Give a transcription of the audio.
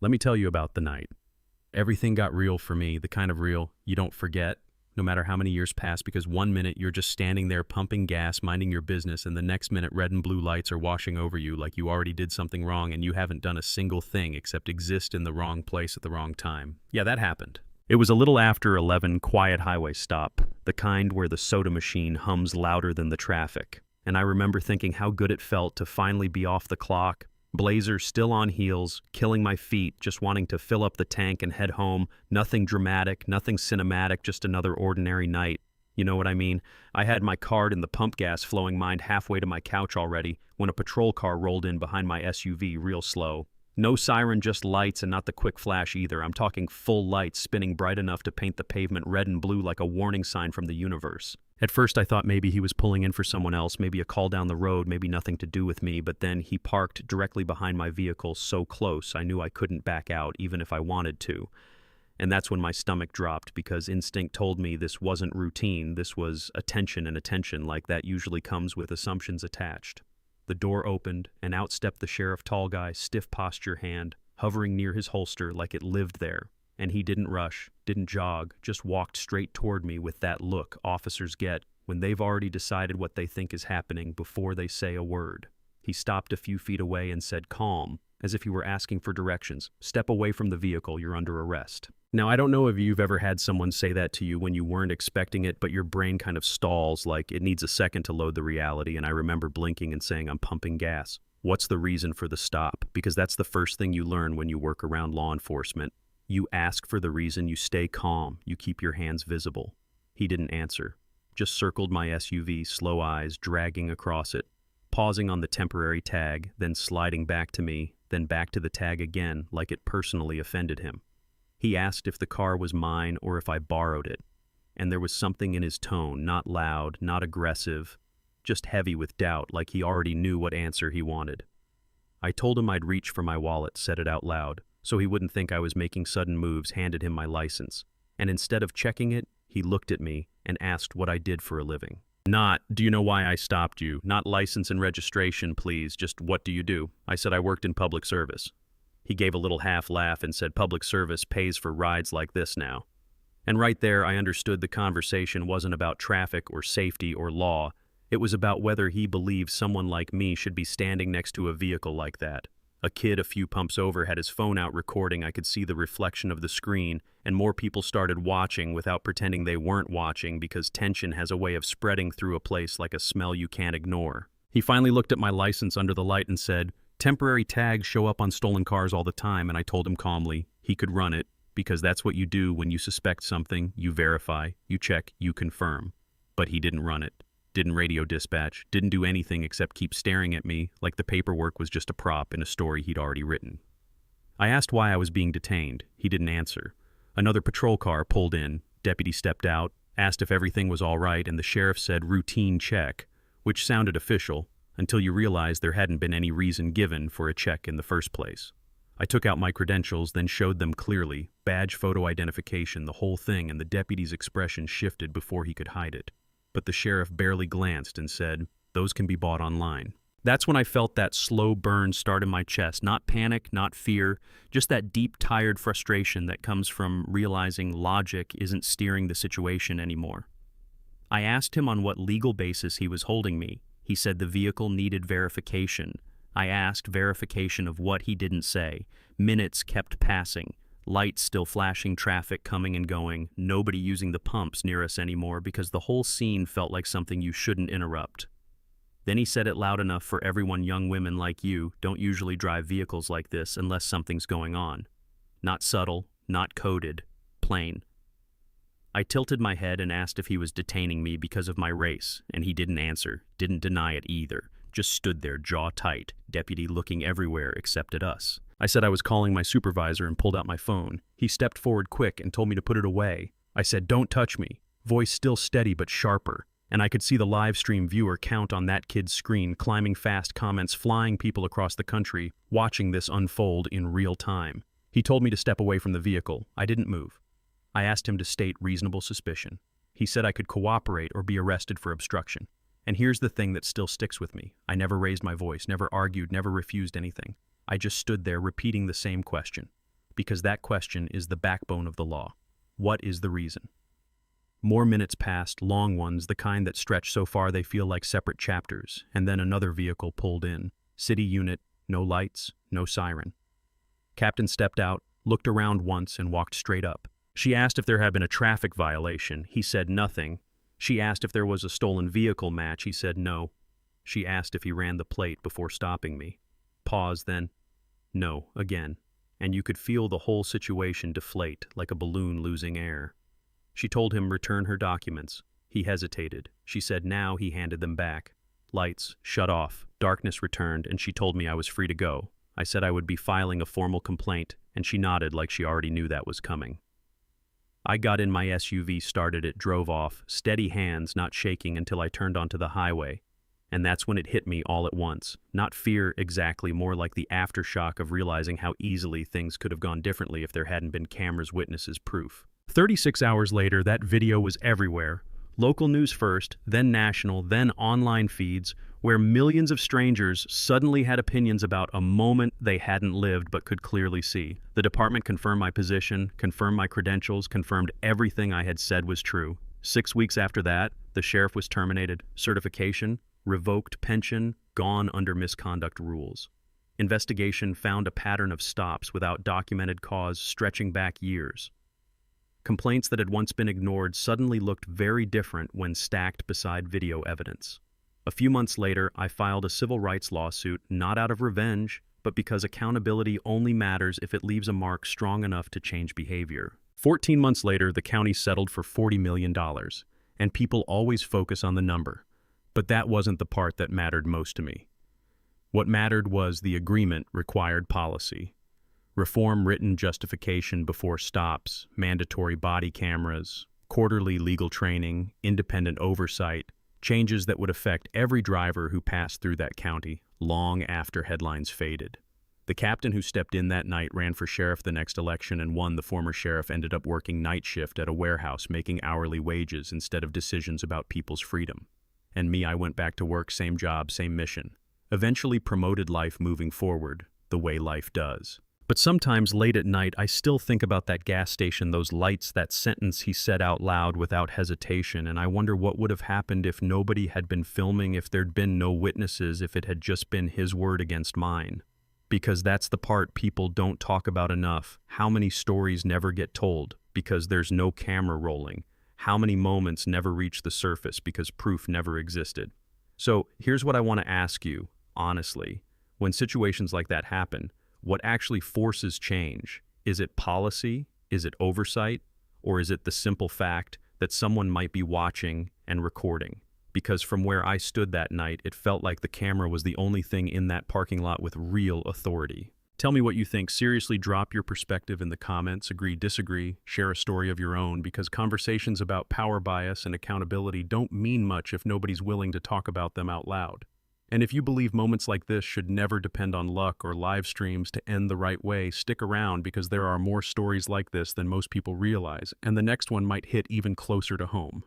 Let me tell you about the night. Everything got real for me, the kind of real you don't forget, no matter how many years pass, because one minute you're just standing there pumping gas, minding your business, and the next minute red and blue lights are washing over you like you already did something wrong and you haven't done a single thing except exist in the wrong place at the wrong time. Yeah, that happened. It was a little after 11 quiet highway stop, the kind where the soda machine hums louder than the traffic. And I remember thinking how good it felt to finally be off the clock, blazer still on heels, killing my feet, just wanting to fill up the tank and head home. Nothing dramatic, nothing cinematic, just another ordinary night. You know what I mean? I had my card and the pump gas flowing mind halfway to my couch already when a patrol car rolled in behind my SUV real slow. No siren, just lights, and not the quick flash either. I'm talking full lights spinning bright enough to paint the pavement red and blue like a warning sign from the universe. At first I thought maybe he was pulling in for someone else, maybe a call down the road, maybe nothing to do with me, but then he parked directly behind my vehicle so close I knew I couldn't back out even if I wanted to. And that's when my stomach dropped, because instinct told me this wasn't routine, this was attention, and attention like that usually comes with assumptions attached. The door opened, and out stepped the sheriff, tall guy, stiff posture hand, hovering near his holster like it lived there. And he didn't rush, didn't jog, just walked straight toward me with that look officers get when they've already decided what they think is happening before they say a word. He stopped a few feet away and said, "Calm," as if he were asking for directions. "Step away from the vehicle, you're under arrest." Now, I don't know if you've ever had someone say that to you when you weren't expecting it, but your brain kind of stalls, like it needs a second to load the reality, and I remember blinking and saying, "I'm pumping gas. What's the reason for the stop?" Because that's the first thing you learn when you work around law enforcement. You ask for the reason, you stay calm, you keep your hands visible. He didn't answer, just circled my SUV, slow eyes dragging across it, pausing on the temporary tag, then sliding back to me, then back to the tag again, like it personally offended him. He asked if the car was mine or if I borrowed it, and there was something in his tone, not loud, not aggressive, just heavy with doubt, like he already knew what answer he wanted. I told him I'd reach for my wallet, said it out loud, so he wouldn't think I was making sudden moves, handed him my license, and instead of checking it, he looked at me and asked what I did for a living. Not, "Do you know why I stopped you?" Not license and registration, please, just "What do you do?" I said I worked in public service. He gave a little half laugh and said public service pays for rides like this now. And right there I understood the conversation wasn't about traffic or safety or law. It was about whether he believed someone like me should be standing next to a vehicle like that. A kid a few pumps over had his phone out recording. I could see the reflection of the screen, and more people started watching without pretending they weren't watching, because tension has a way of spreading through a place like a smell you can't ignore. He finally looked at my license under the light and said, "Temporary tags show up on stolen cars all the time," and I told him calmly he could run it, because that's what you do when you suspect something. You verify, you check, you confirm. But he didn't run it, didn't radio dispatch, didn't do anything except keep staring at me like the paperwork was just a prop in a story he'd already written. I asked why I was being detained. He didn't answer. Another patrol car pulled in. Deputy stepped out, asked if everything was all right, and the sheriff said routine check, which sounded official, until you realized there hadn't been any reason given for a check in the first place. I took out my credentials, then showed them clearly, badge photo identification, the whole thing, and the deputy's expression shifted before he could hide it. But the sheriff barely glanced and said, "Those can be bought online." That's when I felt that slow burn start in my chest, not panic, not fear, just that deep, tired frustration that comes from realizing logic isn't steering the situation anymore. I asked him on what legal basis he was holding me. He said the vehicle needed verification. I asked verification of what. He didn't say. Minutes kept passing. Lights still flashing, traffic coming and going, nobody using the pumps near us anymore because the whole scene felt like something you shouldn't interrupt. Then he said it loud enough for everyone. "Young women like you don't usually drive vehicles like this unless something's going on." Not subtle, not coded, plain. I tilted my head and asked if he was detaining me because of my race, and he didn't answer, didn't deny it either, just stood there, jaw tight, deputy looking everywhere except at us. I said I was calling my supervisor and pulled out my phone. He stepped forward quick and told me to put it away. I said, "Don't touch me," voice still steady but sharper, and I could see the live stream viewer count on that kid's screen, climbing fast, comments flying, people across the country watching this unfold in real time. He told me to step away from the vehicle. I didn't move. I asked him to state reasonable suspicion. He said I could cooperate or be arrested for obstruction. And here's the thing that still sticks with me. I never raised my voice, never argued, never refused anything. I just stood there repeating the same question. because that question is the backbone of the law. What is the reason? More minutes passed, long ones, the kind that stretch so far they feel like separate chapters, and then another vehicle pulled in. City unit, no lights, no siren. Captain stepped out, looked around once, and walked straight up. She asked if there had been a traffic violation. He said nothing. She asked if there was a stolen vehicle match. He said no. She asked if he ran the plate before stopping me. Pause, then, no, again. And you could feel the whole situation deflate like a balloon losing air. She told him return her documents. He hesitated. She said now. He handed them back. Lights shut off. Darkness returned, and she told me I was free to go. I said I would be filing a formal complaint, and she nodded like she already knew that was coming. I got in my SUV, started it, drove off, steady hands, not shaking until I turned onto the highway. And that's when it hit me all at once. Not fear exactly, more like the aftershock of realizing how easily things could have gone differently if there hadn't been cameras, witnesses, proof. 36 hours later, that video was everywhere. Local news first, then national, then online feeds, where millions of strangers suddenly had opinions about a moment they hadn't lived but could clearly see. The department confirmed my position, confirmed my credentials, confirmed everything I had said was true. 6 weeks after that, the sheriff was terminated, certification, revoked pension, gone under misconduct rules. Investigation found a pattern of stops without documented cause stretching back years. Complaints that had once been ignored suddenly looked very different when stacked beside video evidence. A few months later, I filed a civil rights lawsuit, not out of revenge, but because accountability only matters if it leaves a mark strong enough to change behavior. 14 months later, the county settled for $40 million, and people always focus on the number. But that wasn't the part that mattered most to me. What mattered was the agreement required policy. Reform written justification before stops, mandatory body cameras, quarterly legal training, independent oversight, changes that would affect every driver who passed through that county long after headlines faded. The captain who stepped in that night ran for sheriff the next election and won. The former sheriff ended up working night shift at a warehouse, making hourly wages instead of decisions about people's freedom. And me, I went back to work, same job, same mission. Eventually promoted, life moving forward, the way life does. But sometimes late at night, I still think about that gas station, those lights, that sentence he said out loud without hesitation, and I wonder what would have happened if nobody had been filming, if there'd been no witnesses, if it had just been his word against mine. Because that's the part people don't talk about enough. How many stories never get told because there's no camera rolling? How many moments never reach the surface because proof never existed? So here's what I want to ask you, honestly. When situations like that happen, what actually forces change? Is it policy? Is it oversight? Or is it the simple fact that someone might be watching and recording? Because from where I stood that night, it felt like the camera was the only thing in that parking lot with real authority. Tell me what you think. Seriously, drop your perspective in the comments. Agree, disagree, share a story of your own, because conversations about power bias and accountability don't mean much if nobody's willing to talk about them out loud. And if you believe moments like this should never depend on luck or live streams to end the right way, stick around, because there are more stories like this than most people realize, and the next one might hit even closer to home.